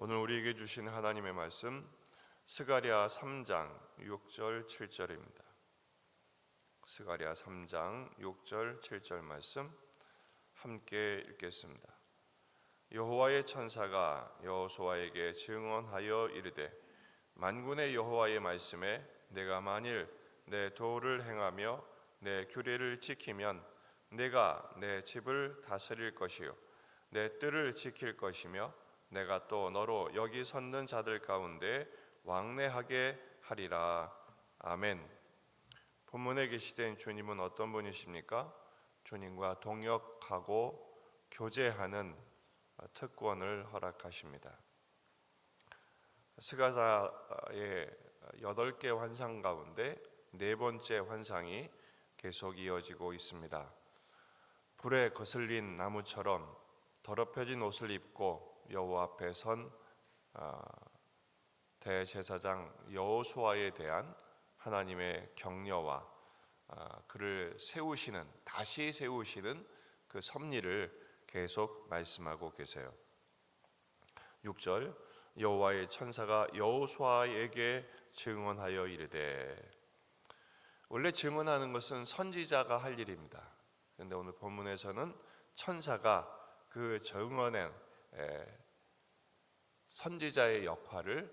오늘 우리에게 주신 하나님의 말씀 스가랴 3장 6절 7절입니다. 스가랴 3장 6절 7절 말씀 함께 읽겠습니다. 여호와의 천사가 여호수아에게 증언하여 이르되 만군의 여호와의 말씀에 내가 만일 내 도를 행하며 내 규례를 지키면 내가 내 집을 다스릴 것이요 내 뜰을 지킬 것이며 내가 또 너로 여기 섰는 자들 가운데 왕래하게 하리라. 아멘. 본문에 계시된 주님은 어떤 분이십니까? 주님과 동역하고 교제하는 특권을 허락하십니다. 스가랴의 8개 환상 가운데 4번째 환상이 계속 이어지고 있습니다. 불에 거슬린 나무처럼 더럽혀진 옷을 입고 여호와 앞에 선 대제사장 여호수아에 대한 하나님의 격려와 그를 다시 세우시는 그 섭리를 계속 말씀하고 계세요. 6절 여호와의 천사가 여호수아에게 증언하여 이르되, 원래 증언하는 것은 선지자가 할 일입니다. 그런데 오늘 본문에서는 천사가 그 증언의 선지자의 역할을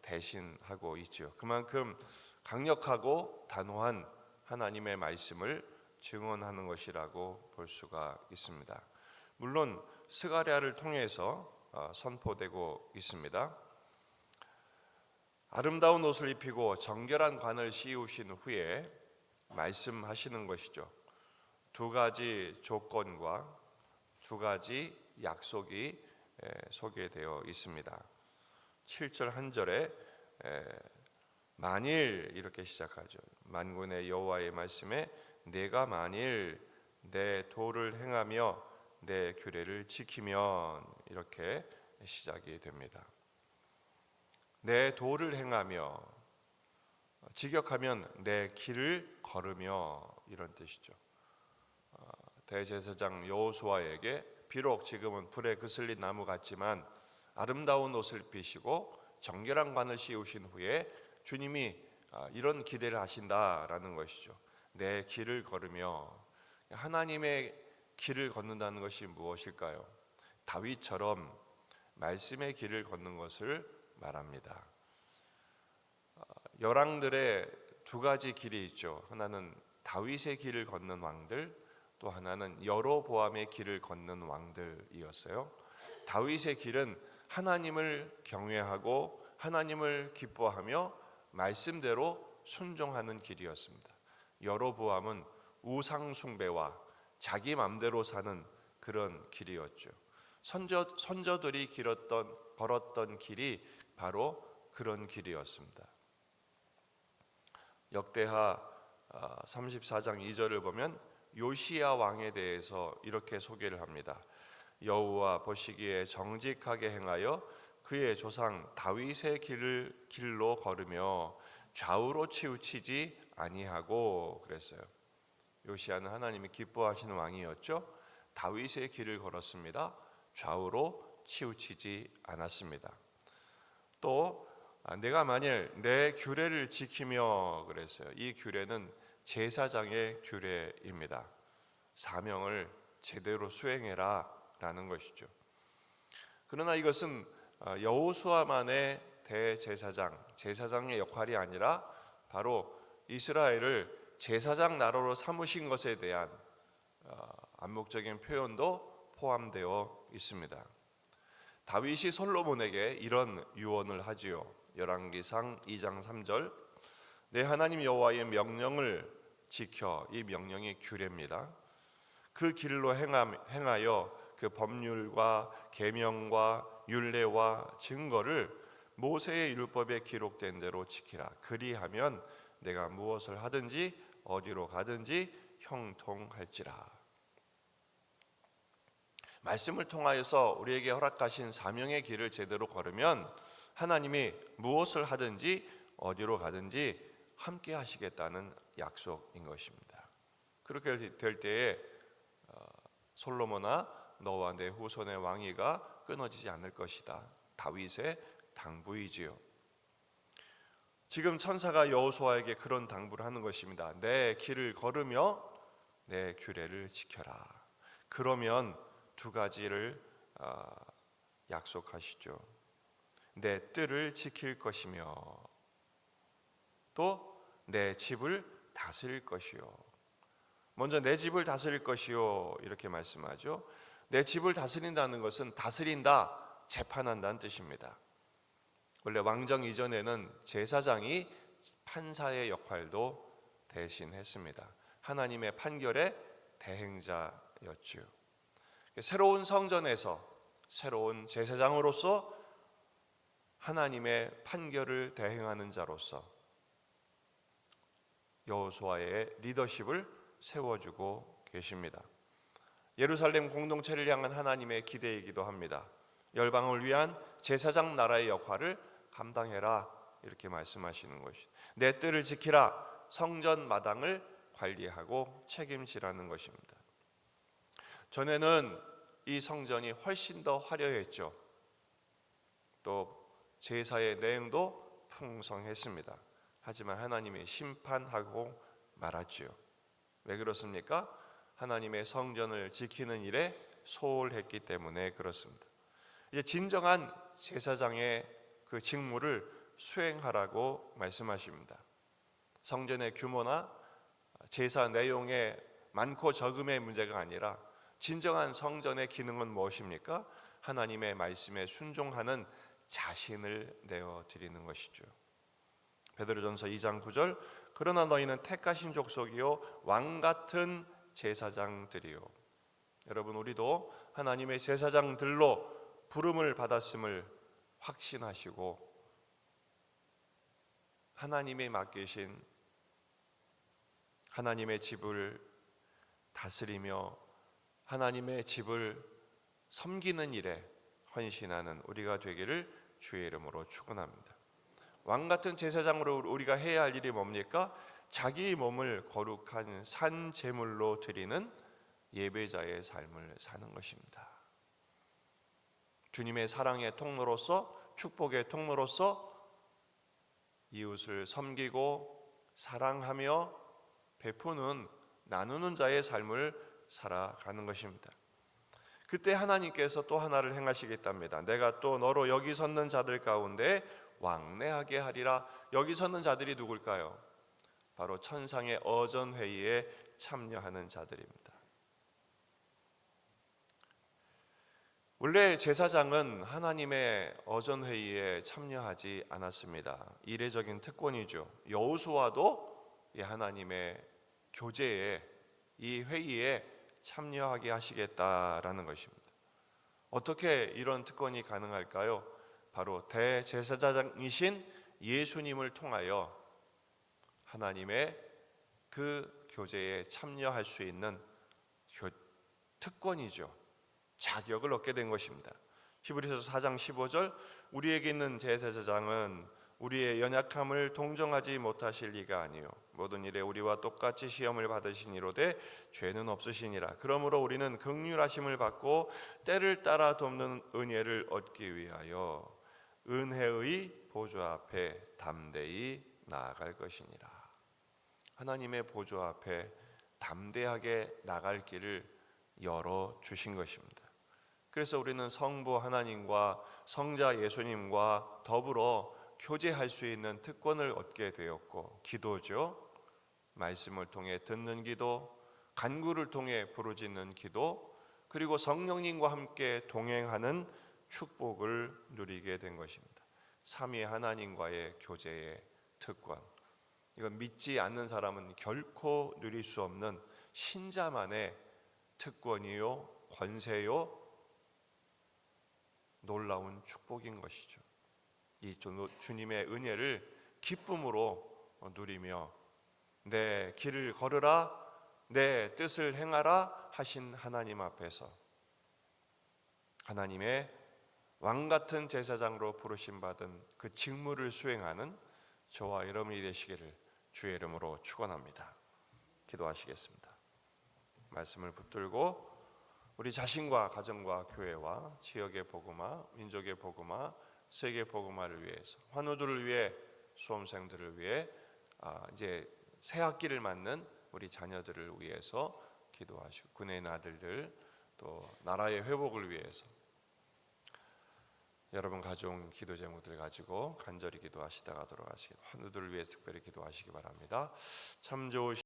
대신하고 있죠. 그만큼 강력하고 단호한 하나님의 말씀을 증언하는 것이라고 볼 수가 있습니다. 물론 스가랴를 통해서 선포되고 있습니다. 아름다운 옷을 입히고 정결한 관을 씌우신 후에 말씀하시는 것이죠. 2가지 조건과 2가지 약속이 소개되어 있습니다. 7절 한 절에 만일 이렇게 시작하죠. 만군의 여호와의 말씀에 내가 만일 내 도를 행하며 내 규례를 지키면, 이렇게 시작이 됩니다. 내 도를 행하며, 직역하면 내 길을 걸으며, 이런 뜻이죠. 대제사장 여호수아에게 비록 지금은 불에 그슬린 나무 같지만 아름다운 옷을 입히시고 정결한 관을 씌우신 후에 주님이 이런 기대를 하신다라는 것이죠. 내 길을 걸으며. 하나님의 길을 걷는다는 것이 무엇일까요? 다윗처럼 말씀의 길을 걷는 것을 말합니다. 열왕들의 2가지 길이 있죠. 하나는 다윗의 길을 걷는 왕들, 또 하나는 여로보암의 길을 걷는 왕들이었어요. 다윗의 길은 하나님을 경외하고 하나님을 기뻐하며 말씀대로 순종하는 길이었습니다. 여로보암은 우상 숭배와 자기 맘대로 사는 그런 길이었죠. 선조들이 걸었던 길이 바로 그런 길이었습니다. 역대하 34장 2절을 보면 요시야 왕에 대해서 이렇게 소개를 합니다. 여호와 보시기에 정직하게 행하여 그의 조상 다윗의 길로 걸으며 좌우로 치우치지 아니하고, 그랬어요. 요시야는 하나님이 기뻐하시는 왕이었죠. 다윗의 길을 걸었습니다. 좌우로 치우치지 않았습니다. 또 내가 만일 내 규례를 지키며, 그랬어요. 이 규례는 제사장의 규례입니다. 사명을 제대로 수행해라 라는 것이죠. 그러나 이것은 여호수아만의 제사장의 역할이 아니라 바로 이스라엘을 제사장 나라로 삼으신 것에 대한 암묵적인 표현도 포함되어 있습니다. 다윗이 솔로몬에게 이런 유언을 하지요. 열왕기상 2장 3절 내 하나님 여호와의 명령을 지켜, 이 명령이 규례입니다. 그 길로 행하여 그 법률과 계명과 율례와 증거를 모세의 율법에 기록된 대로 지키라. 그리하면 내가 무엇을 하든지 어디로 가든지 형통할지라. 말씀을 통하여서 우리에게 허락하신 사명의 길을 제대로 걸으면 하나님이 무엇을 하든지 어디로 가든지 함께 하시겠다는 약속인 것입니다. 그렇게 될 때에 솔로몬아 너와 내 후손의 왕위가 끊어지지 않을 것이다. 다윗의 당부이지요. 지금 천사가 여호수아에게 그런 당부를 하는 것입니다. 내 길을 걸으며 내 규례를 지켜라. 그러면 두 가지를 약속하시죠. 내 뜰을 지킬 것이며 또 내 집을 다스릴 것이요. 먼저 내 집을 다스릴 것이요 이렇게 말씀하죠. 내 집을 다스린다는 것은 다스린다, 재판한다는 뜻입니다. 원래 왕정 이전에는 제사장이 판사의 역할도 대신했습니다. 하나님의 판결의 대행자였죠. 새로운 성전에서 새로운 제사장으로서 하나님의 판결을 대행하는 자로서 여호수아의 리더십을 세워주고 계십니다. 예루살렘 공동체를 향한 하나님의 기대이기도 합니다. 열방을 위한 제사장 나라의 역할을 감당해라 이렇게 말씀하시는 것이, 내 뜰을 지키라, 성전 마당을 관리하고 책임지라는 것입니다. 전에는 이 성전이 훨씬 더 화려했죠. 또 제사의 내용도 풍성했습니다. 하지만 하나님이 심판하고 말았지요. 왜 그렇습니까? 하나님의 성전을 지키는 일에 소홀했기 때문에 그렇습니다. 이제 진정한 제사장의 그 직무를 수행하라고 말씀하십니다. 성전의 규모나 제사 내용의 많고 적음의 문제가 아니라 진정한 성전의 기능은 무엇입니까? 하나님의 말씀에 순종하는 자신을 내어 드리는 것이죠. 베드로전서 2장 9절, 그러나 너희는 택하신 족속이요 왕 같은 제사장들이요. 여러분, 우리도 하나님의 제사장들로 부름을 받았음을 확신하시고 하나님이 맡기신 하나님의 집을 다스리며 하나님의 집을 섬기는 일에 헌신하는 우리가 되기를 주의 이름으로 축원합니다. 왕 같은 제사장으로 우리가 해야 할 일이 뭡니까? 자기 몸을 거룩한 산 제물로 드리는 예배자의 삶을 사는 것입니다. 주님의 사랑의 통로로서, 축복의 통로로서 이웃을 섬기고 사랑하며 베푸는, 나누는 자의 삶을 살아가는 것입니다. 그때 하나님께서 또 하나를 행하시겠답니다. 내가 또 너로 여기 섰는 자들 가운데 왕래하게 하리라. 여기 섰는 자들이 누굴까요? 바로 천상의 어전회의에 참여하는 자들입니다. 원래 제사장은 하나님의 어전회의에 참여하지 않았습니다. 이례적인 특권이죠. 여호수아도 하나님의 교제에, 이 회의에 참여하게 하시겠다라는 것입니다. 어떻게 이런 특권이 가능할까요? 바로 대제사장이신 예수님을 통하여 하나님의 그 교제에 참여할 수 있는 특권이죠. 자격을 얻게 된 것입니다. 히브리서 4장 15절, 우리에게 있는 제사장은 우리의 연약함을 동정하지 못하실 리가 아니요 모든 일에 우리와 똑같이 시험을 받으시니로되 죄는 없으시니라. 그러므로 우리는 긍휼하심을 받고 때를 따라 돕는 은혜를 얻기 위하여 은혜의 보좌 앞에 담대히 나아갈 것이니라. 하나님의 보좌 앞에 담대하게 나갈 길을 열어 주신 것입니다. 그래서 우리는 성부 하나님과 성자 예수님과 더불어 교제할 수 있는 특권을 얻게 되었고, 기도죠. 말씀을 통해 듣는 기도, 간구를 통해 부르짖는 기도, 그리고 성령님과 함께 동행하는 축복을 누리게 된 것입니다. 삼위 하나님과의 교제의 특권, 이건 믿지 않는 사람은 결코 누릴 수 없는 신자만의 특권이요, 권세요, 놀라운 축복인 것이죠. 이 주님의 은혜를 기쁨으로 누리며 내 길을 걸으라, 내 뜻을 행하라 하신 하나님 앞에서 하나님의 왕같은 제사장으로 부르심 받은 그 직무를 수행하는 저와 여러분이 되시기를 주의 이름으로 축원합니다. 기도하시겠습니다. 말씀을 붙들고 우리 자신과 가정과 교회와 지역의 복음화, 민족의 복음화, 세계 복음화를 위해서, 환우들을 위해, 수험생들을 위해, 이제 새 학기를 맞는 우리 자녀들을 위해서 기도하시고, 군에 있는 아들들, 또 나라의 회복을 위해서 여러분 가져온 기도 제목들 가지고 간절히 기도하시다가 돌아가시기, 환우들을 위해 특별히 기도하시기 바랍니다. 참 좋으신